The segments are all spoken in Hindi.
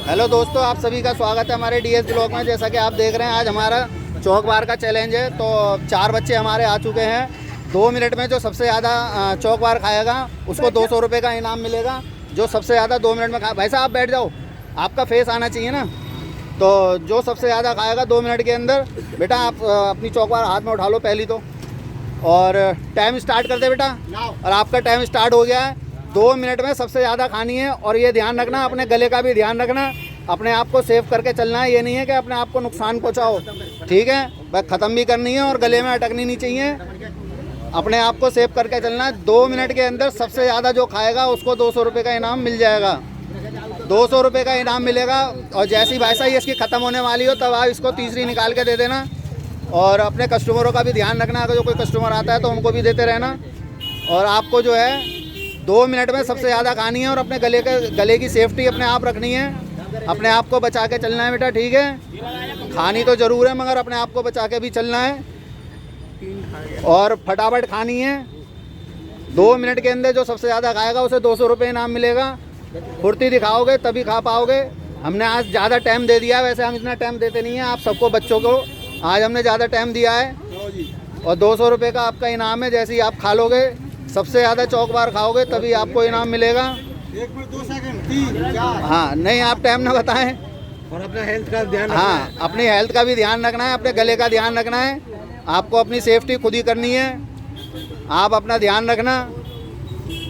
हेलो दोस्तों, आप सभी का स्वागत है हमारे डीएस ब्लॉग में। जैसा कि आप देख रहे हैं, आज हमारा चौक बार का चैलेंज है। तो 4 बच्चे हमारे आ चुके हैं। 2 मिनट में जो सबसे ज़्यादा चौक बार खाएगा उसको 200 रुपये का इनाम मिलेगा। जो सबसे ज़्यादा 2 मिनट में खा, भाई साहब आप बैठ जाओ, आपका फेस आना चाहिए ना। तो जो सबसे ज़्यादा खाएगा 2 मिनट के अंदर, बेटा आप अपनी चौक बार हाथ में उठा लो पहली तो, और टाइम स्टार्ट कर दे बेटा। और आपका टाइम स्टार्ट हो गया है। 2 मिनट में सबसे ज़्यादा खानी है। और ये ध्यान रखना, अपने गले का भी ध्यान रखना, अपने आप को सेव करके चलना है। ये नहीं है कि अपने आप को नुकसान पहुंचाओ, ठीक है। बस ख़त्म भी करनी है और गले में अटकनी नहीं चाहिए। अपने आप को सेव करके चलना है। 2 मिनट के अंदर सबसे ज़्यादा जो खाएगा उसको 200 रुपये का इनाम मिल जाएगा। 200 रुपये का इनाम मिलेगा। और जैसी भाई साहब इसकी ख़त्म होने वाली हो तब आप इसको तीसरी निकाल के दे देना। और अपने कस्टमरों का भी ध्यान रखना, अगर जो कोई कस्टमर आता है तो उनको भी देते रहना। और आपको जो है 2 मिनट में सबसे ज़्यादा खानी है। और अपने गले की सेफ्टी अपने आप रखनी है, अपने आप को बचा के चलना है बेटा, ठीक है। खानी तो ज़रूर है मगर अपने आप को बचा के भी चलना है और फटाफट खानी है। 2 मिनट के अंदर जो सबसे ज़्यादा खाएगा उसे 200 रुपये इनाम मिलेगा। फुर्ती दिखाओगे तभी खा पाओगे। हमने आज ज़्यादा टाइम दे दिया है, वैसे हम इतना टाइम देते नहीं हैं आप सबको, बच्चों को आज हमने ज़्यादा टाइम दिया है। और 200 रुपये का आपका इनाम है। जैसे ही आप खा लोगे, सबसे ज़्यादा चौक बार खाओगे तभी आपको इनाम मिलेगा। 1 मिनट 2 सेकंड 3 4। हाँ, नहीं आप टाइम ना बताएं। और अपना हेल्थ का ध्यान रखना हाँ, है। अपनी हेल्थ का भी ध्यान रखना है, अपने गले का ध्यान रखना है। आपको अपनी सेफ्टी खुद ही करनी है। आप अपना ध्यान रखना।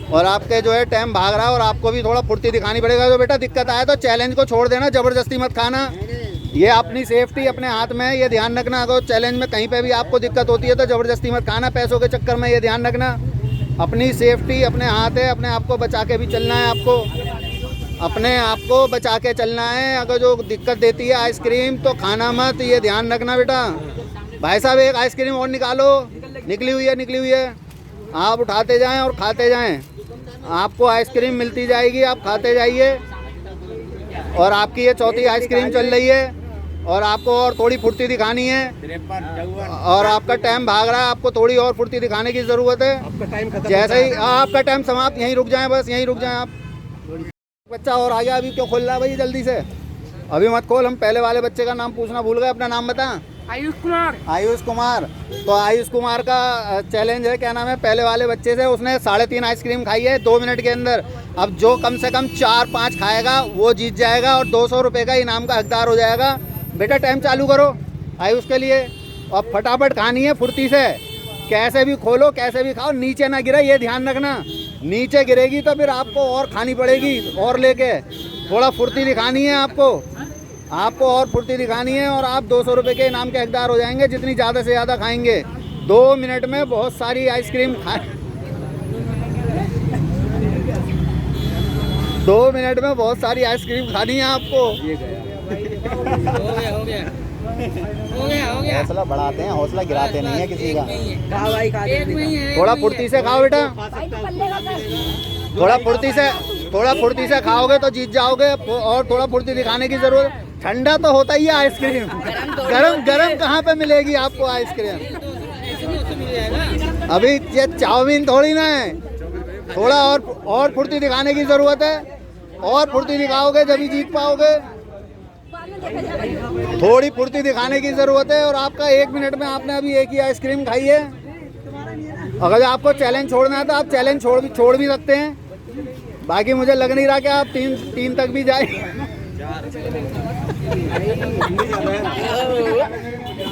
और आपके जो है टाइम भाग रहा है और आपको भी थोड़ा फुर्ती दिखानी पड़ेगा। तो बेटा दिक्कत आए तो चैलेंज को छोड़ देना, ज़बरदस्ती मत खाना। ये अपनी सेफ्टी अपने हाथ में है, ये ध्यान रखना। अगर चैलेंज में कहीं पे भी आपको दिक्कत होती है तो ज़बरदस्ती मत खाना पैसों के चक्कर में, ये ध्यान रखना। अपनी सेफ्टी अपने हाथ है, अपने आप को बचा के भी चलना है। आपको अपने आप को बचा के चलना है। अगर जो दिक्कत देती है आइसक्रीम तो खाना मत, ये ध्यान रखना बेटा। भाई साहब एक आइसक्रीम और निकालो, निकली हुई है। आप उठाते जाएं और खाते जाएं, आपको आइसक्रीम मिलती जाएगी, आप खाते जाइए। और आपकी ये 4थी आइसक्रीम चल रही है और आपको और थोड़ी फुर्ती दिखानी है। और आपका टाइम भाग रहा है, आपको थोड़ी और फुर्ती दिखाने की ज़रूरत है। आपका टाइम खत्म जैसे ही आपका टाइम समाप्त, यहीं रुक जाएं, बस यहीं रुक जाएं आप। बच्चा और आ गया, अभी क्यों खोल रहा है भाई, जल्दी से अभी मत खोल। हम पहले वाले बच्चे का नाम पूछना भूल गए, अपना नाम बता। आयुष कुमार। आयुष कुमार। तो आयुष कुमार का चैलेंज है, क्या नाम है, पहले वाले बच्चे से उसने 3.5 आइसक्रीम खाई है 2 मिनट के अंदर। अब जो कम से कम 4-5 खाएगा वो जीत जाएगा और 200 रुपये का इनाम का हकदार हो जाएगा। बेटा टाइम चालू करो आयुष के लिए। और फटाफट खानी है फुर्ती से, कैसे भी खोलो कैसे भी खाओ, नीचे ना गिरे ये ध्यान रखना। नीचे गिरेगी तो फिर आपको और खानी पड़ेगी और लेके। थोड़ा फुर्ती दिखानी है आपको और फुर्ती दिखानी है। और आप 200 रुपये के इनाम के हकदार हो जाएंगे जितनी ज़्यादा से ज़्यादा खाएंगे। 2 मिनट में बहुत सारी आइसक्रीम 2 मिनट में बहुत सारी आइसक्रीम खानी है आपको। हो गया हौसला बढ़ाते हैं, हौसला गिराते नहीं है किसी का। खा भाई खा। थोड़ा फुर्ती से खाओ बेटा, थोड़ा फुर्ती से खाओगे तो जीत जाओगे। और थोड़ा फुर्ती दिखाने की जरूरत। ठंडा तो होता ही है आइसक्रीम, गरम कहाँ पे मिलेगी आपको आइसक्रीम। अभी ये चाउमीन थोड़ी ना है। थोड़ा और फुर्ती दिखाने की जरूरत है। और फुर्ती दिखाओगे जब जीत पाओगे। थोड़ी फुर्ती दिखाने की जरूरत है। और आपका 1 मिनट में आपने अभी एक ही आइसक्रीम खाई है। अगर आपको चैलेंज छोड़ना है तो आप चैलेंज छोड़ भी सकते हैं। बाकी मुझे लग नहीं रहा कि आप 3 तक भी जाए।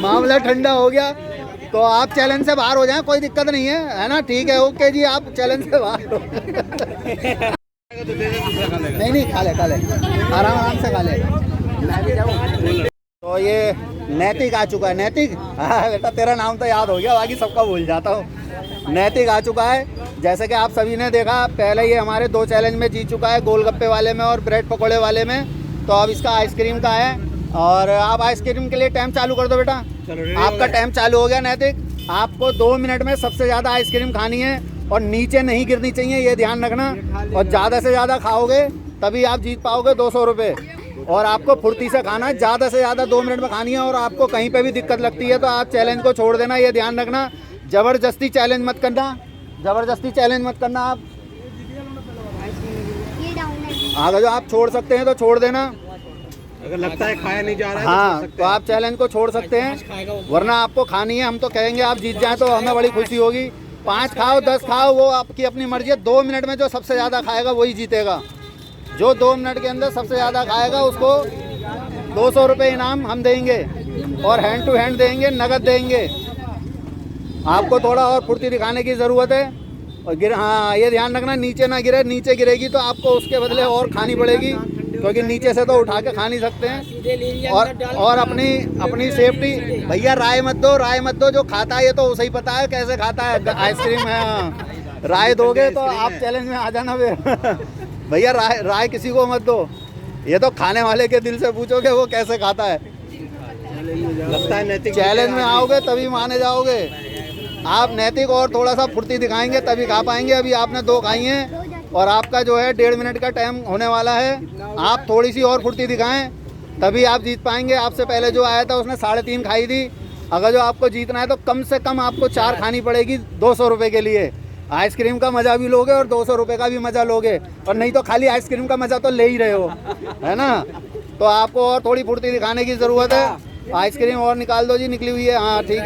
मामला ठंडा हो गया तो आप चैलेंज से बाहर हो जाएं, कोई दिक्कत नहीं है ना। ठीक है, ओके जी, आप चैलेंज से बाहर हो। नहीं खा ले आराम से खा ले। तो ये नैतिक आ चुका है। नैतिक, हाँ बेटा तेरा नाम तो याद हो गया, बाकी सबका भूल जाता हूँ। नैतिक आ चुका है। जैसे कि आप सभी ने देखा, पहले ये हमारे 2 चैलेंज में जीत चुका है, गोलगप्पे वाले में और ब्रेड पकौड़े वाले में। तो अब इसका आइसक्रीम का है। और आप आइसक्रीम के लिए टाइम चालू कर दो बेटा। आपका टाइम चालू हो गया नैतिक। आपको 2 मिनट में सबसे ज़्यादा आइसक्रीम खानी है और नीचे नहीं गिरनी चाहिए, ये ध्यान रखना। और ज़्यादा से ज़्यादा खाओगे तभी आप जीत पाओगे 200 रुपये। और आपको फुर्ती से खाना है, ज़्यादा से ज़्यादा 2 मिनट में खानी है। और आपको कहीं पे भी दिक्कत लगती है तो आप चैलेंज को छोड़ देना, ये ध्यान रखना। ज़बरदस्ती चैलेंज मत करना आप। अगर जो आप छोड़ सकते हैं तो छोड़ देना। अगर लगता है खाया नहीं जा रहा है हाँ तो आप चैलेंज को छोड़ सकते हैं, वरना आपको खानी है। हम तो कहेंगे आप जीत जाएं तो हमें बड़ी खुशी होगी। 5 खाओ 10 खाओ वो आपकी अपनी मर्जी है। 2 मिनट में जो सबसे ज़्यादा खाएगा वही जीतेगा। जो 2 मिनट के अंदर सबसे ज़्यादा खाएगा उसको 200 रुपये इनाम हम देंगे और हैंड टू हैंड देंगे, नगद देंगे। आपको थोड़ा और फुर्ती दिखाने की ज़रूरत है। और हाँ ये ध्यान रखना नीचे ना गिरे, नीचे गिरेगी तो आपको उसके बदले और खानी पड़ेगी, क्योंकि नीचे से तो उठा के खा नहीं सकते हैं। और अपनी सेफ्टी, भैया राय मत दो, जो खाता है ये तो उसे ही पता है कैसे खाता है। आइसक्रीम है, राय दोगे तो आप चैलेंज में आ जाना भैया। राय किसी को मत दो, ये तो खाने वाले के दिल से पूछोगे वो कैसे खाता है। लगता है नैतिक चैलेंज में आओगे तभी माने जाओगे। आप नैतिक और थोड़ा सा फुर्ती दिखाएंगे तभी खा पाएंगे। अभी आपने 2 खाई हैं और आपका जो है 1.5 मिनट का टाइम होने वाला है। आप थोड़ी सी और फुर्ती दिखाएं तभी आप जीत पाएंगे। आपसे पहले जो आया था उसने 3.5 खाई थी। अगर जो आपको जीतना है तो कम से कम आपको 4 खानी पड़ेगी 200 रुपये के लिए। आइसक्रीम का मज़ा भी लोगे और 200 रुपये का भी मज़ा लोगे, और नहीं तो खाली आइसक्रीम का मज़ा तो ले ही रहे हो, है ना। तो आपको और थोड़ी फुर्ती दिखाने की ज़रूरत है। आइसक्रीम और निकाल दो जी, निकली हुई है। हाँ ठीक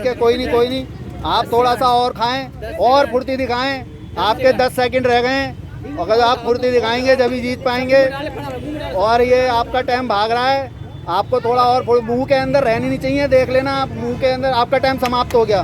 है, कोई नहीं। आप थोड़ा सा और खाएं और फुर्ती दिखाएं। आपके 10 सेकंड रह गए हैं, अगर आप फुर्ती दिखाएंगे जब ही जीत पाएंगे। और ये आपका टाइम भाग रहा है, आपको थोड़ा और मुंह के अंदर रहनी नहीं चाहिए। देख लेना आप मुंह के अंदर, आपका टाइम समाप्त हो गया।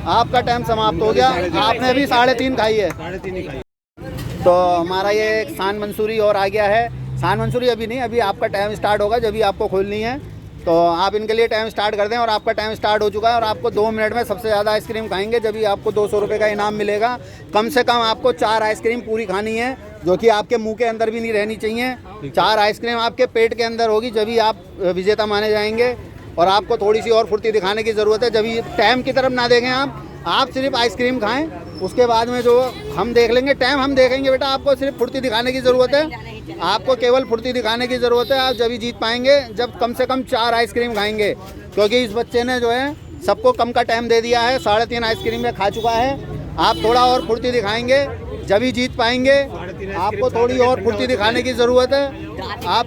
आपने अभी 3.5 खाई है। 3.5 खाई। तो हमारा ये एक सान मंसूरी और आ गया है। सान मंसूरी अभी नहीं, अभी आपका टाइम स्टार्ट होगा जब भी आपको खोलनी है। तो आप इनके लिए टाइम स्टार्ट कर दें, और आपका टाइम स्टार्ट हो चुका है। और आपको 2 मिनट में सबसे ज़्यादा आइसक्रीम खाएंगे जब भी आपको 200 रुपये का इनाम मिलेगा। कम से कम आपको 4 आइसक्रीम पूरी खानी है, जो कि आपके मुंह के अंदर भी नहीं रहनी चाहिए। 4 आइसक्रीम आपके पेट के अंदर होगी जब भी आप विजेता माने जाएंगे। और आपको थोड़ी सी और फुर्ती दिखाने की ज़रूरत है। जब टाइम की तरफ ना देखें आप सिर्फ आइसक्रीम खाएं, उसके बाद में जो हम देख लेंगे, टाइम हम देखेंगे। बेटा आपको सिर्फ फुर्ती दिखाने की ज़रूरत है, आपको केवल फुर्ती दिखाने की ज़रूरत है। आप जब ही जीत पाएंगे जब कम से कम 4 आइसक्रीम खाएंगे, क्योंकि इस बच्चे ने जो है सबको कम का टाइम दे दिया है। 3.5 आइसक्रीम में खा चुका है। आप थोड़ा और फुर्ती दिखाएंगे जब ही जीत पाएंगे। आपको थोड़ी और फुर्ती दिखाने की ज़रूरत है। आप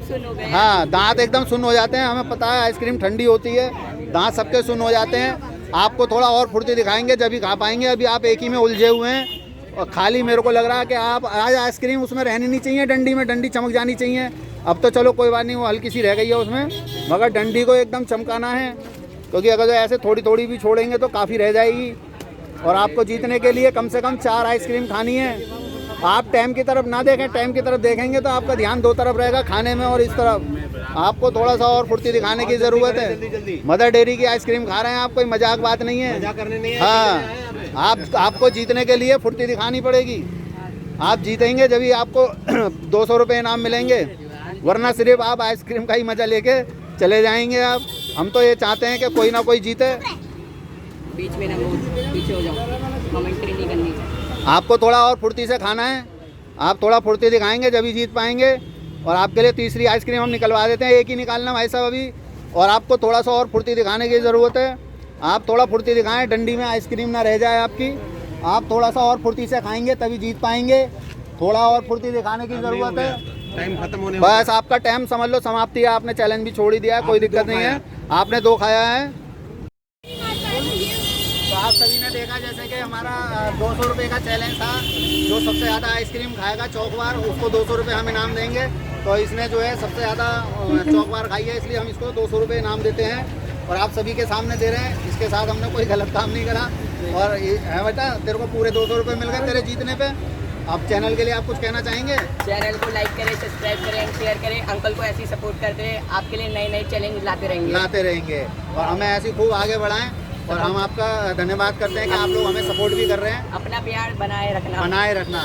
हाँ, दांत एकदम सुन्न हो जाते हैं, हमें पता है आइसक्रीम ठंडी होती है, दांत सबके सुन्न हो जाते हैं। आपको थोड़ा और फुर्ती दिखाएंगे जब ही खा पाएंगे। अभी आप एक ही में उलझे हुए हैं, और खाली मेरे को लग रहा है कि आप आज आइसक्रीम उसमें रहनी नहीं चाहिए, डंडी चमक जानी चाहिए। अब तो चलो कोई बात नहीं, वो हल्की सी रह गई है उसमें, मगर डंडी को एकदम चमकाना है, क्योंकि अगर जो ऐसे थोड़ी थोड़ी भी छोड़ेंगे तो काफ़ी रह जाएगी। और आपको जीतने के लिए कम से कम 4 आइसक्रीम खानी है। आप टाइम की तरफ ना देखें, टाइम की तरफ देखेंगे तो आपका ध्यान 2 तरफ रहेगा, खाने में और इस तरफ। आपको थोड़ा सा और फुर्ती दिखाने की ज़रूरत है। मदर डेयरी की आइसक्रीम खा रहे हैं आप, कोई मजाक बात नहीं है। मजाक करने नहीं है। हाँ, आपको जीतने के लिए फुर्ती दिखानी पड़ेगी। आप जीतेंगे जब ही आपको 200 रुपये इनाम मिलेंगे, वरना सिर्फ आप आइसक्रीम का ही मज़ा लेके चले जाएंगे आप। हम तो ये चाहते हैं कि कोई ना कोई जीते। बीच में ना पीछे हो जाओ, कमेंट्री नहीं करनी। आपको थोड़ा और फुर्ती से खाना है, आप थोड़ा फुर्ती दिखाएंगे जब ही जीत पाएंगे। और आपके लिए तीसरी आइसक्रीम हम निकलवा देते हैं, एक ही निकालना भाई साहब अभी। और आपको थोड़ा सा और फुर्ती दिखाने की ज़रूरत है। आप थोड़ा फुर्ती दिखाएं, डंडी में आइसक्रीम ना रह जाए आपकी। आप थोड़ा सा और फुर्ती से खाएंगे तभी जीत पाएंगे। थोड़ा और फुर्ती दिखाने की ज़रूरत है। टाइम खत्म होने बस आपका टाइम समझ लो समाप्ति है, आपने चैलेंज भी छोड़ ही दिया है, कोई दिक्कत नहीं है। आपने 2 खाया है। तो आप सभी ने देखा जैसे कि हमारा 200 रुपये का चैलेंज था। जो सबसे ज़्यादा आइसक्रीम खाएगा चौकबार, उसको 200 रुपये हम इनाम देंगे। तो इसने जो है सबसे ज़्यादा चौकबार खाई है, इसलिए हम इसको 200 रुपये इनाम देते हैं। और आप सभी के सामने दे रहे हैं। इसके साथ हमने कोई गलत काम नहीं करा। और है बेटा, तेरे को पूरे 200 रुपये मिल गए तेरे जीतने पे। आप चैनल के लिए आप कुछ कहना चाहेंगे? चैनल को लाइक करें, सब्सक्राइब करें, शेयर करें। अंकल को ऐसे ही सपोर्ट करते रहे, आपके लिए नए चैलेंज लाते रहेंगे और हमें ऐसे खूब आगे बढ़ाएं। और हम आपका धन्यवाद करते हैं कि आप लोग हमें सपोर्ट भी कर रहे हैं। अपना प्यार बनाए रखना।